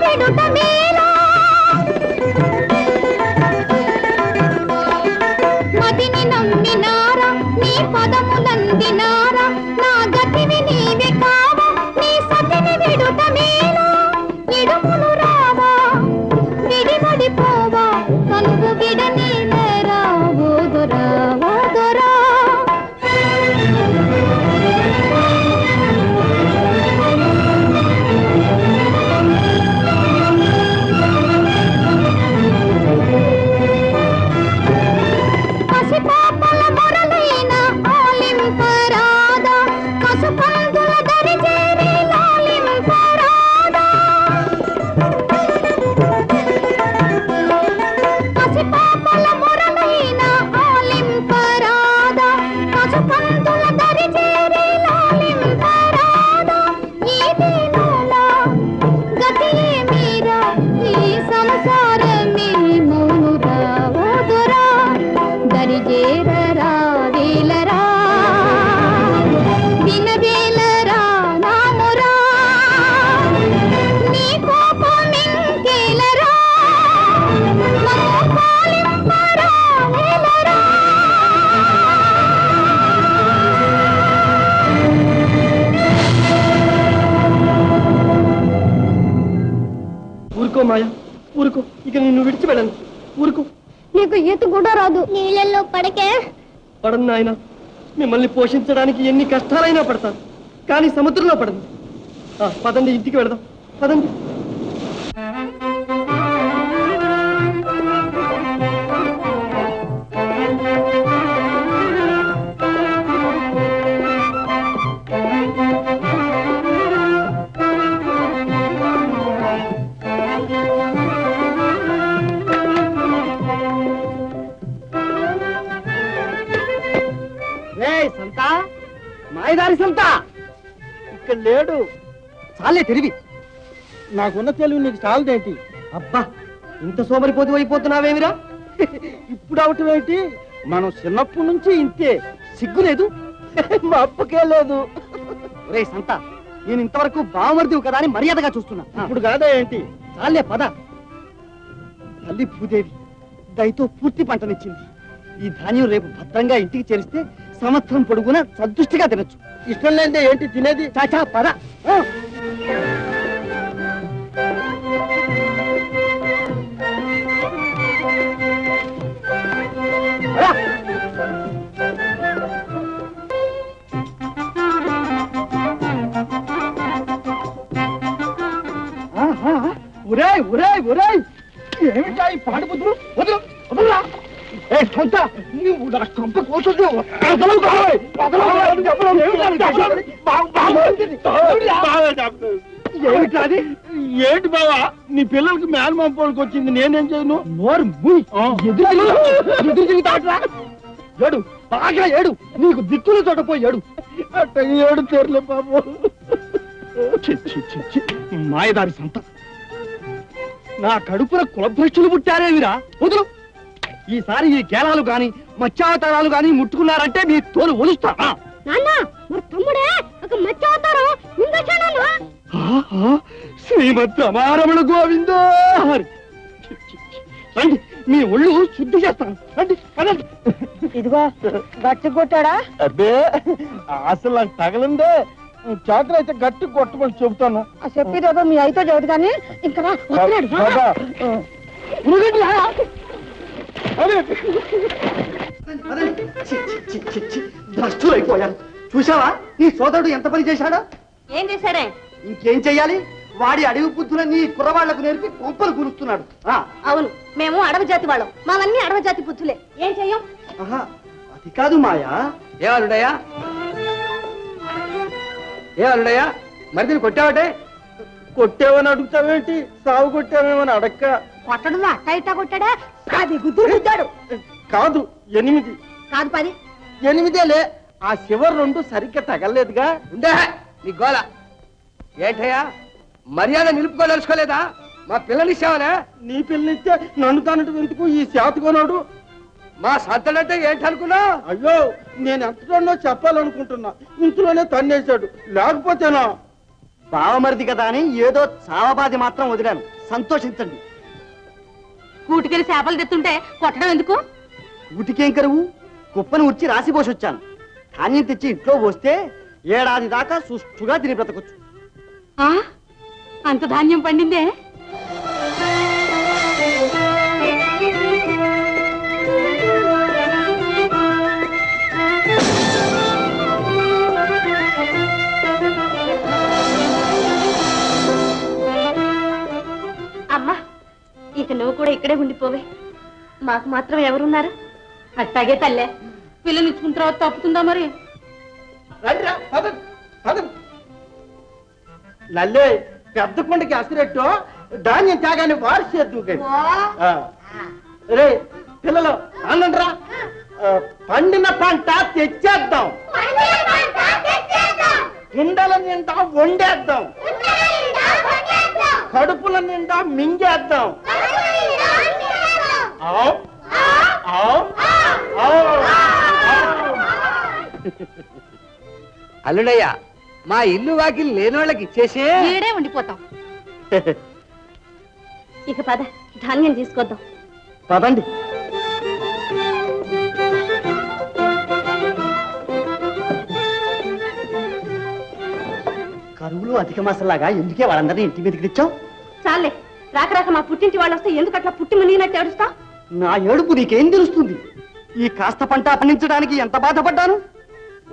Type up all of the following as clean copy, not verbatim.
విడుట మేలా మదిని నమ్మినారా నీ పదములందినారా నా గతిని నీవే కావా నీ సతిని విడుట మేలా ఇడుములు రావా విడివడిపోవా కనుగు విడని మేరా ఓదొరా ఓదొరా పసిపాపల మొరలైన ఆలింపరాదా కసుపందుల దరి చేరి లాలింపరాదా పసిపాపల మొరలైన ఆలింపరాదా కసుపందుల దరి చేరి లాలింపరాదా ఈ దీనులా గతియే మీరా ఈ సంసారమే మౌనురా ఓదురా దరిజేరరా వేలరా వినవేలరా నామురా నీ కోపమెంకేలరా మమ్ము పాలింపరా వేలరా ఊరుకో మాయా ఊరుకో ఇక నిన్ను విడిచిపెడను ఊరుకో నీకు ఈత కూడా రాదు నీళ్ళల్లో పడకే పడను నాయన మిమ్మల్ని పోషించడానికి ఎన్ని కష్టాలైనా పడతాను కానీ సముద్రంలో పడను పదండి ఇంటికి వెళదాం పదండి సంతా మాయదారి సంతా ఇక్కడ లేడు చాలే తెలివి నాకున్న తెలివి నీకు చాలదేంటి అబ్బా ఇంత సోమరిపోతు అయిపోతున్నావేమిరా ఇప్పుడు అవటం ఏంటి మనం చిన్నప్పటి నుంచి ఇంతే సిగ్గు లేదు మా అప్పకే లేదు రే సంతా నేను ఇంతవరకు బావమరిదివు కదా అని మర్యాదగా చూస్తున్నా ఇప్పుడు కాదా ఏంటి చాలే పద తల్లి భూదేవి దయతో పూర్తి పంటనిచ్చింది ఈ ధాన్యం రేపు భద్రంగా ఇంటికి చేరిస్తే సంవత్సరం పొడుగునా సంతుష్టిగా తినొచ్చు ఇష్టం లేదే ఏంటి తినేది చాచా పద ఒరే ఒరే ఒరే ఏమిటా ఈ పాడు బుద్ధులు వదులు వదులురా నువ్వు నా కొంప కోసొద్దు ఏంటి బావా నీ పిల్లలకి మేనమాంపోళ్ళకి వచ్చింది నేనేం చేయను నోరు ఎదురు తిరుగుతాట్రా ఏడు బాగా ఏడు నీకు దిక్కులు చోటపోయి ఏడు అట్ట ఏడు తెరలే బాబు మాయదారి సంత నా కడుపున కులభ్రష్టులు పుట్టారేవిరా వదులు ఈసారి ఈ కేలాలు గాని మత్స్యావతారాలు గాని ముట్టుకున్నారంటే మీ తోలు ఒలుస్తా శ్రీమద్ రమారమణ గోవిందో రండి మీ ఒళ్ళు శుద్ధి చేస్తాను రండి పదండి ఇదిగో గట్టి కొట్టాడా అబ్బే అసలు నాకు తగలందే చేతనైతే గట్టి కొట్టమని చెబుతాను చెప్పేదో మీ అయితే చదువు కానీ ఇంకా భ్రష్టులైపోయాను చూసావా నీ సోదరుడు ఎంత పని చేశాడో ఏం చేశాడే ఇంకేం చెయ్యాలి వాడి అడవి బుద్ధులన్నీ కుర్రవాళ్లకు నేర్పి కొంపలు కూలుస్తున్నాడు అవును మేము అడవి జాతి వాళ్ళం మావన్నీ అడవి జాతి బుద్ధులే ఏం చెయ్యం అది కాదు మాయా ఏమలుడయ్యా ఏమలుడయ్యా మరి దీన్ని కొట్టావటే కొట్టేవని అడుగుతావేంటి సాగు కొట్టావేమని అడక్క కొట్టడంలో అట్టా ఇట్టా కొట్టాడా 10 గుద్దులు గుద్దాడు కాదు 8 కాదు 10 8లే ఆ చివరి 2 సరిగ్గా తగలలేదుగా ఉండే నీ గోల ఏంటయ్యా మర్యాద నిలుపుకోదలుచుకోలేదా మా పిల్లనిచ్చావనే నీ పిల్లనిస్తే నన్ను తానటు ఎందుకు ఈ శాతకొనాడు మా సత్తడంటే ఏంటనుకున్నా అయ్యో నేను ఎంతలో చెప్పాలనుకుంటున్నా ఇంట్లోనే తన్నేశాడు లేకపోతేనా బావమరిది కదా అని ఏదో చావబాది మాత్రం వదిలాను, సంతోషించండి. కూటికెళ్ళి చేపలు తెత్తుంటే కొట్టడం ఎందుకు? ఊటికేం కరువు, కుప్పను ఉర్చి రాసిపోసి వచ్చాను. ధాన్యం తెచ్చి ఇంట్లో పోస్తే ఏడాది దాకా సుష్టుగా తిని బ్రతకొచ్చు. అంత ధాన్యం పండిందే? అమ్మా, ఇక నువ్వు కూడా ఇక్కడే ఉండిపోవే. మాకు మాత్రం ఎవరున్నారు? అట్టాగే తల్లే, పిల్లలు ఇచ్చుకున్న తర్వాత తప్పుతుందా మరి? నల్లే పెద్ద కొండకి అసిరెట్టు ధాన్యం త్యాగాన్ని వారిసేద్దు. రే పిల్లలు ఆనందరా, పండిన పంట తెచ్చేద్దాం, కుండల నిండా వండేద్దాం, కడుపుల నిండా మింగేద్దాం. అల్లుడయ్య, మా ఇల్లు వాకిలు లేనోళ్ళకి ఇచ్చేసే ఈడే ఉండిపోతాం. ఇక పద, ధాన్యం తీసుకొద్దాం. పదండి. కరువులు అధిక మాసలాగా ఎందుకే వాళ్ళందరినీ ఇంటి మీదకి తెచ్చావు? చాలే, రాక రాక మా పుట్టింటి వాళ్ళు వస్తే ఎందుకు అట్లా పుట్టి మునిగినట్టు ఏడుస్తా? నా ఏడుపు నీకేం తెలుస్తుంది? ఈ కాస్త పంట పండించడానికి ఎంత బాధపడ్డాను.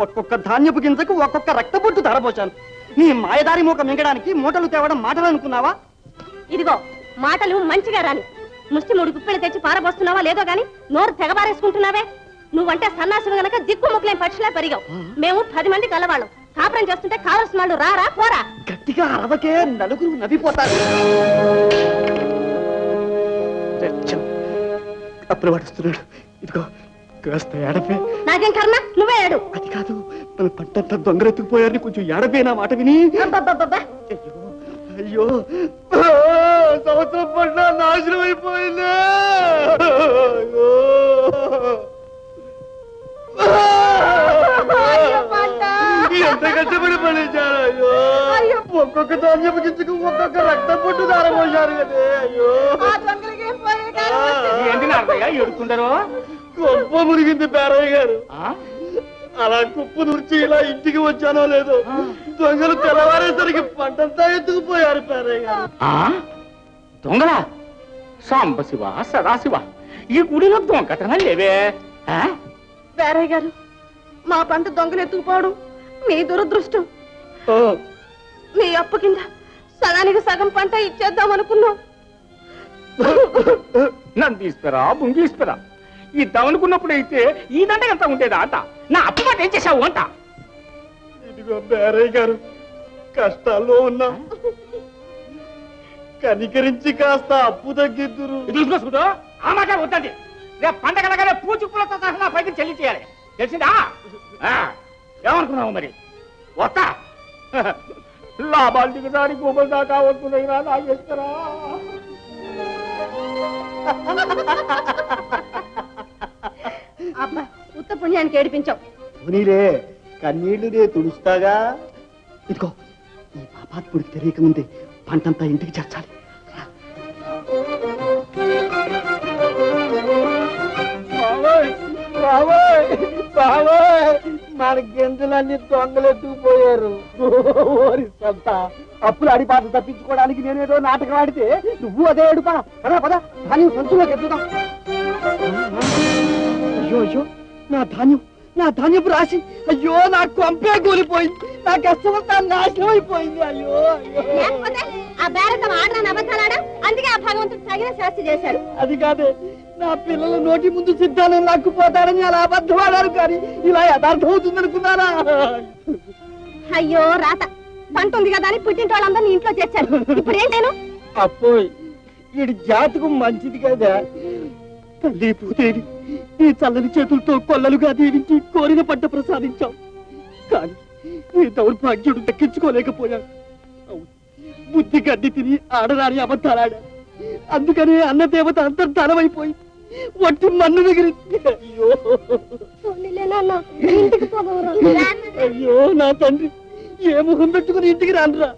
ఒక్కొక్క ధాన్యపు గింజకు ఒక్కొక్క రక్తబొట్టు ధరపోశాను. నీ మాయదారి మూక మింగడానికి మూటలు తేవడం మాటలు అనుకున్నావా? ఇదిగో మాటలు మంచిగా రాని. ముష్టి 3 కుప్పెలు తెచ్చి పారబోస్తున్నావా లేదో గాని నోరు తెగబారేసుకుంటున్నావే. నువ్వంటే సన్నాసులు గనక దిక్కు ముక్కులేని పక్షులా పెరిగావు. మేము 10 మంది గలవాళ్ళం. కాపురం చేస్తుంటే కావలసిన వాళ్ళు రారా పోరా. గట్టిగా అరవకే, నలుగురు నవ్విపోతారు. అప్పుడు పడుస్తున్నాడు. ఇదిగో కాస్త ఏడపే. నాకేం కర్మ, నువ్వే ఏడు. అది కాదు, మన పంటంతా దొంగరెత్తుకుపోయారని కొంచెం ఏడపే. నా మాట విని. అయ్యో, సంవత్సరం పంట నాశనం అయిపోయింది. ఎంత కష్టపడి పండించారు. అయ్యో, ఒక్కొక్క ధాన్యపు గింజకు ఒక్కొక్క రక్తం పొట్టు దారపోశారు కదే. అయ్యో, ఏంటి నాన్నయ్య ఎడుతుంటారు? గొప్ప మురిగింది పేరయ్య గారు. అలా కుప్పు నూర్చి ఇలా ఇంటికి వచ్చానో లేదో దొంగలు తెల్లవారేసరికి పంటంతా ఎత్తుకుపోయారు పేరయ్య గారు. దొంగలా? సాంబశివ సదాశివ, ఈ గుడిలో దొంగతనం లేవే. పేరయ్య గారు, మా పంట దొంగలు ఎత్తుకుపోవడం మీ దురదృష్టం. మీ అప్పు కింద సగానికి సగం పంట ఇచ్చేద్దాం అనుకున్నాం. నన్ను తీసుకురా బుంగీసుకురా. ఇద్దామనుకున్నప్పుడు అయితే ఈ దండ ఎంత ఉండేదా అంట. నా అప్పు మాట ఏం చేశావు అంట. ఇదిగో పేరయ్య గారు, కష్టాల్లో ఉన్నా కనికరించి కాస్త అప్పు తగ్గిద్దురు. తీసుకొచ్చుకుంటూ ఆ మాట వద్దండి. రేపు పండగ అనగానే పూచి పూలతో సహా నా పైకి చెల్లించేయాలి. తెలిసిందా? ఏమనుకున్నావు మరి? వస్తా. లాభాలు దిగడానికి గోబల్ దాకా వస్తున్నాయిరా నాగేశ్వరా. అబ్బా, ఉత్త పుణ్యానికి ఏడిపించావు. నీరే కన్నీళ్లు నే తుడుస్తాగా. ఇదిగో, ఈ పాపాత్ముడికి తెలియక ముందే పంటంతా ఇంటికి చేర్చాలి. మన గింజలన్నీ దొంగలెత్తుకుపోయారు. అప్పులు అడిపాటు తప్పించుకోవడానికి నేనేదో నాటకం ఆడితే నువ్వు అదే ఏడుపా. పదా పదా, ధాన్యం సంచులోకి ఎత్తుదాం. అయ్యో అయ్యో, నా ధాన్యం, నా ధాన్యపు రాశి. అయ్యో, నా కొంపే కూలిపోయింది. నా కష్టమంతా నాశనం అయిపోయింది. అయ్యో లేకపోతే ఆ బేరకం ఆడరాని అబద్ధాలాడా, అందుకే ఆ భగవంతుడు తగిన శాస్తి చేశారు. అది కాదే, నా పిల్లలు నోటి ముందు సిద్ధాన్ని నక్కుపోతారని అలా అబద్ధం ఆడారు, కానీ ఇలా యథార్థం అవుతుంది అనుకున్నారా? అయ్యో రాత, పంట ఉంది కదా అని పుట్టింటి వాళ్ళందరినీ ఇంట్లో చేర్చారు. ఇప్పుడు ఏంటేను? అప్పోయ్, వీడి జాతకం మంచిది కదా. తల్లి పూతేవి ఈ చల్లని చేతులతో కొల్లలుగా దీవించి కోరిన పంట ప్రసాదించాం. కానీ ఈ దౌర్భాగ్యుడు దక్కించుకోలేకపోయాడు. బుద్ధి గడ్డి తిని ఆడరాని అబద్ధాలాడా. అందుకని అన్నదేవత అంతర్ధానమైపోయింది. వట్టి మన్ను మిగిలింది. అయ్యో అయ్యో, నా తండ్రి, ఏ ముఖం పెట్టుకుని ఇంటికి రానురా.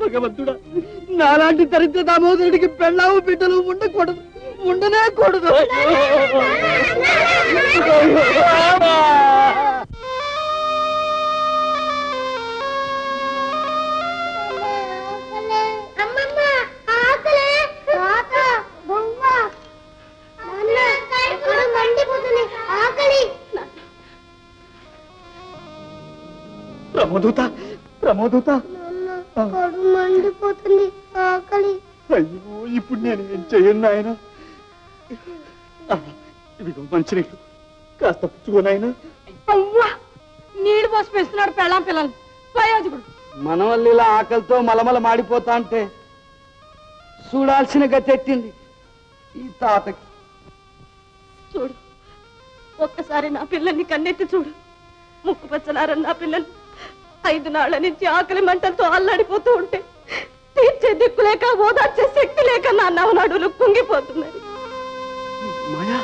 భగవంతుడా, నాలాంటి దరిద్ర దామోదరుడికి పెళ్ళాము బిడ్డలు ఉండకూడదు, ఉండనే కూడదు. ప్రమోదూత, ప్రమోదూత, మండిపోతుంది, ఆకలి. అయ్యో ఇప్పుడు నేను ఏం చెయ్యను నాయన. ఇదిగో మంచినీళ్ళు కాస్త పుచ్చుకోనాయన. అవ్వా నీళ్ళు పోసి పెస్తున్నాడు పెళ్ళాం పిల్లలు ప్రయోజకుడు. మన వల్ల ఇలా ఆకలితో మలమల మాడిపోతా అంటే చూడాల్సిన గతెట్టింది ఈ తాతకి. చూడు ఒక్కసారి నా పిల్లల్ని కన్నెత్తి చూడు. ముక్కు పచ్చలారని నా పిల్లలు 5 నాళ్ల నుంచి ఆకలి మంటలతో అల్లాడిపోతూ ఉంటే తీర్చే దిక్కు లేక ఓదార్చే శక్తి లేక నా నవనాడులు కుంగిపోతున్నది. మాయా,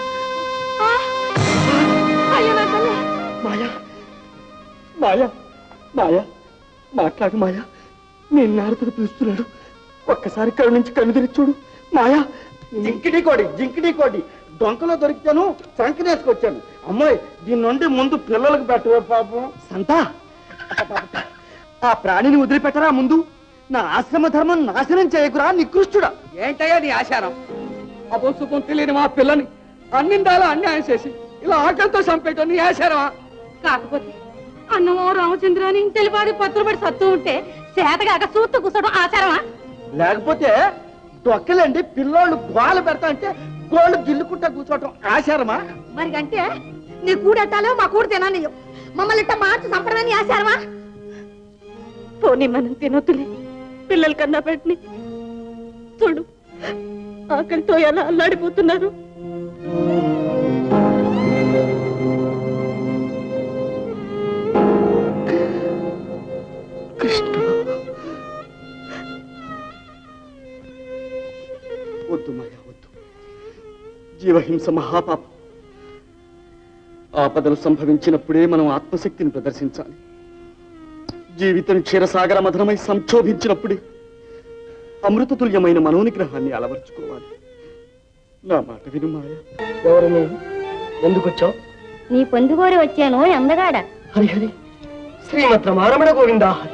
ఆ! అయ్యో నా తల్లి. మాయా, మాయా, మాయా, మాట్లాడు మాయా. నేను నారదుడు పిలుస్తున్నాడు, ఒక్కసారి కళ్ళు నుంచి కన్ను తెరిచి చూడు. మాయా, జింకిడి కోడి, జింకిడి కోడి డొంకలో దొరికితాను, సంకనేసుకొచ్చాను. అమ్మాయి దీని నుండి ముందు పిల్లలకు పెట్టవే పాపం. సంతా, ఆ ప్రాణిని వదిలిపెట్టరా ముందు. నా ఆశ్రమ ధర్మం నాశనం చేయకురా నికృష్టుడా. ఏంటయ్యా నీ ఆచారం? అపోసుకం తెలియని మా పిల్లని అన్నిందాలా అన్యాయం చేసి ఇలా ఆకలితో చంపేయటం నీ ఆచారమా? కాకపోతే అన్నమో రామచంద్ర అని తెలిపాడి పత్రుబడి సత్తు ఉంటే చేతగాక సూత్తు కూర్చోడం ఆచారమా? లేకపోతే డొక్కలండి పిల్లోళ్ళు గోల పెడతా అంటే గోళ్ళు గిల్లుకుంటా కూర్చోవటం ఆచారమా? మరి అంటే నీ కూడెట్టాలో మా కూడ తిననియో మమ్మల్ని ఇట్ట మార్చి సంప్రదాయాన్ని ఆచారమా? పోనీ మనం తినొద్దులే, పిల్లల కన్నా పెట్టని. చూడు ఆకలితో ఎలా అల్లాడిపోతున్నారు. కృష్ణ, వద్దు మాయా, వద్దు. జీవహింస మహాపాపం. ఆపదలు సంభవించినప్పుడే మనం ఆత్మశక్తిని ప్రదర్శించాలి. జీవితం క్షీరసాగర మధురమై సంక్షోభించినప్పుడే అమృతతుల్యమైన మనోనిగ్రహాన్ని అలవర్చుకోవాలి. నా మాట విను మాయా. ఎవరు నేను? ఎందుకు వచ్చావు? నీ పొందుగోరి వచ్చాను అందగాడ. హరి హరి, శ్రీమద్ రమారమణ గోవిందా హరి.